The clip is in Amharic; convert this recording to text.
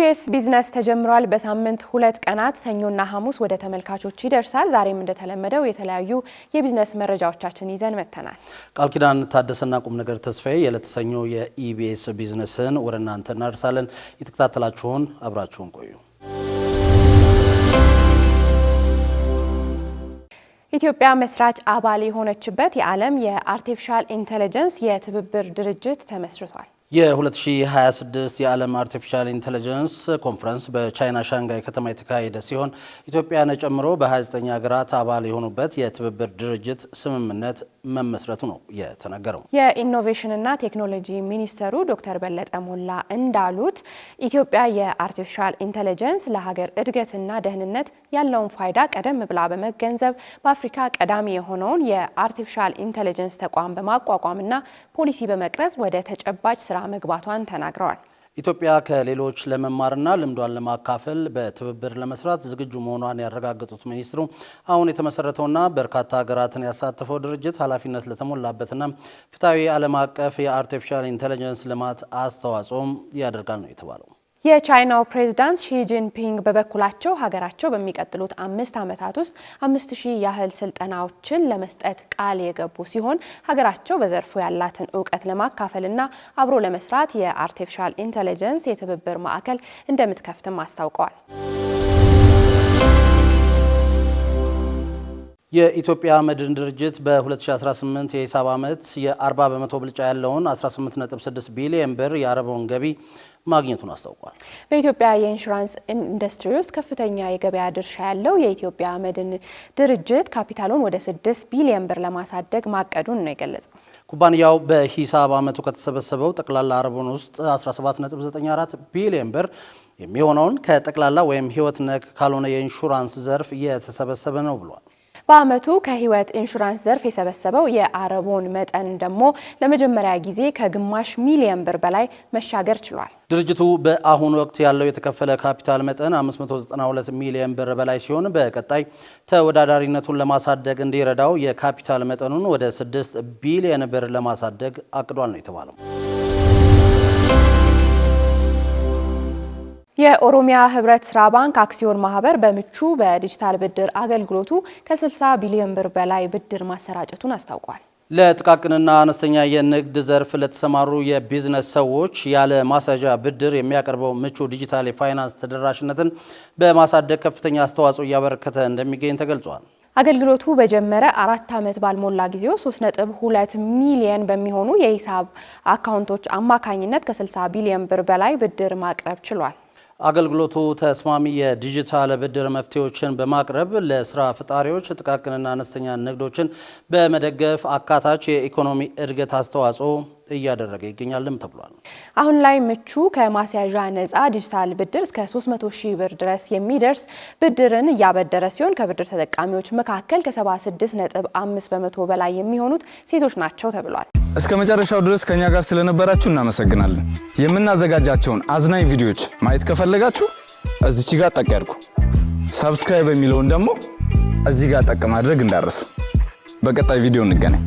ኢቢኤስ ቢዝነስ ተጀምሯል። በሳምንት 2 ቀናት ሰኞና ሐሙስ ወደ ተመልካቾች ይደርሳል። ዛሬም እንደተለመደው የተለያዩ የቢዝነስ መረጃዎቻችን ይዘን መጥተናል። ቃል ኪዳን ታደሰና ቁም ነገር ተስፋዬ የዕለተ ሰኞ የኢቢኤስ ቢዝነስን ወደ እናንተ እናደርሳለን። የተከታተላችሁን አብራችሁን ቆዩ። ኢትዮጵያ መስራች አባል የሆነችበት የዓለም የአርቲፊሻል ኢንተለጀንስ የትብብር ድርጅት ተመስርቷል። የ2026 የዓለም አርቲፊሻል ኢንተለጀንስ ኮንፈረንስ በቻይና ሻንጋይ ከተማ የተካሄደ ሲሆን ኢትዮጵያን ጨምሮ በ29 ሀገራት አባል የሆኑበት የትብብር ድርጅት ስምምነት መመስረቱ ነው የተነገረው። የኢኖቬሽንና ቴክኖሎጂ ሚኒስተሩ ዶክተር በለጠ ሞላ እንዳሉት ኢትዮጵያ የአርቲፊሻል ኢንተለጀንስ ለሀገር እድገትና ደህንነት ያለውን ፋይዳ ቀደም ብላ በመገንዘብ በአፍሪካ ቀዳሚ የሆነውን የአርቲፊሻል ኢንተለጀንስ ተቋም በማቋቋምና ፖሊሲ በመቅረጽ ወደ ተጨባጭ ስራ መግባቷን ተናግረዋል። ኢትዮጵያ ከሌሎች ለመማርና ልምዷን ለማካፈል በትብብር ለመስራት ዝግጁ መሆኗን ያረጋገጡት ሚኒስትሩ አሁን የተመሰረተውና በርካታ ሀገራትን ያሳተፈው ድርጅት ኃላፊነት ለተሞላበትና ፍትሐዊ ዓለም አቀፍ የአርቲፊሻል ኢንተለጀንስ ልማት አስተዋጽኦም ያደርጋል ነው የተባለው። የቻይናው ፕሬዝዳንት ሺ ጂንፒንግ በበኩላቸው ሀገራቸው በሚቀጥሉት 5 ዓመታት ውስጥ 5000 ያህል ስልጠናዎችን ለመስጠት ቃል የገቡ ሲሆን ሀገራቸው በዘርፉ ያላትን እውቀት ለማካፈልና አብሮ ለመስራት የአርቲፊሻል ኢንተለጀንስ የትብብር ማዕከል እንደምትከፍትም አስታውቀዋል። የኢትዮጵያ መድን ድርጅት በ2018 የሂሳብ ዓመት የ40 በመቶ ብልጫ ያለውን 18.6 ቢሊዮን ብር የአረቦን ገቢ ማግኘቱን አስታውቋል። በኢትዮጵያ የኢንሹራንስ ኢንዱስትሪ ውስጥ ከፍተኛ የገበያ ድርሻ ያለው የኢትዮጵያ መድን ድርጅት ካፒታሉን ወደ 6 ቢሊዮን ብር ለማሳደግ ማቀዱን ነው የገለጸው። ኩባንያው በሂሳብ ዓመቱ ከተሰበሰበው ጠቅላላ አረቦን ውስጥ 17.94 ቢሊዮን ብር የሚሆነውን ከጠቅላላ ወይም ሕይወት ነክ ካልሆነ የኢንሹራንስ ዘርፍ የተሰበሰበ ነው ብሏል። በአመቱ ከህይወት ኢንሹራንስ ዘርፍ የሰበሰበው የአረቦን መጠን ደግሞ ለመጀመሪያ ጊዜ ከግማሽ ሚሊዮን ብር በላይ መሻገር ችሏል። ድርጅቱ በአሁኑ ወቅት ያለው የተከፈለ ካፒታል መጠን 592 ሚሊዮን ብር በላይ ሲሆን በቀጣይ ተወዳዳሪነቱን ለማሳደግ እንዲረዳው የካፒታል መጠኑን ወደ 6 ቢሊዮን ብር ለማሳደግ አቅዷል ነው የተባለው። የኦሮሚያ ህብረት ስራ ባንክ አክሲዮን ማህበር በምቹ በዲጂታል ብድር አገልግሎቱ ከ60 ቢሊዮን ብር በላይ ብድር ማሰራጨቱን አስታውቋል። ለጥቃቅንና አነስተኛ የንግድ ዘርፍ ለተሰማሩ የቢዝነስ ሰዎች ያለ ማስያዣ ብድር የሚያቀርበው ምቹ ዲጂታል የፋይናንስ ተደራሽነትን በማሳደግ ከፍተኛ አስተዋጽኦ እያበረከተ እንደሚገኝ ተገልጿል። አገልግሎቱ በጀመረ 4 ዓመት ባልሞላ ጊዜው 3.2 ሚሊዮን በሚሆኑ የሂሳብ አካውንቶች አማካኝነት ከ60 ቢሊዮን ብር በላይ ብድር ማቅረብ ችሏል። አገልግሎቱ ተስማሚ የዲጂታል ብድር መፍትሄዎችን በማቅረብ ለስራ ፈጣሪዎች ጥቃቅንና አነስተኛ ንግዶችን በመደገፍ አካታች የኢኮኖሚ እድገት አስተዋጽኦ እያደረገ ይገኛልም ተብሏል። አሁን ላይ ምቹ ከማስያዣ ነፃ ዲጂታል ብድር እስከ 300,000 ብር ድረስ የሚደርስ ብድርን እያበደረ ሲሆን ከብድር ተጠቃሚዎች መካከል ከ76.5 በመቶ በላይ የሚሆኑት ሴቶች ናቸው ተብሏል። እስከ መጨረሻው ድረስ ከኛ ጋር ስለነበራችሁ እናመሰግናለን። የምናዘጋጃቸውን አዝናኝ ቪዲዮዎች ማየት ከፈለጋችሁ እዚች ጋር ጠቅ ያድርጉ። ሰብስክራይብ የሚለውን ደግሞ እዚህ ጋር ጠቅ ማድረግ እንዳትረሱ። በቀጣይ ቪዲዮ እንገናኝ።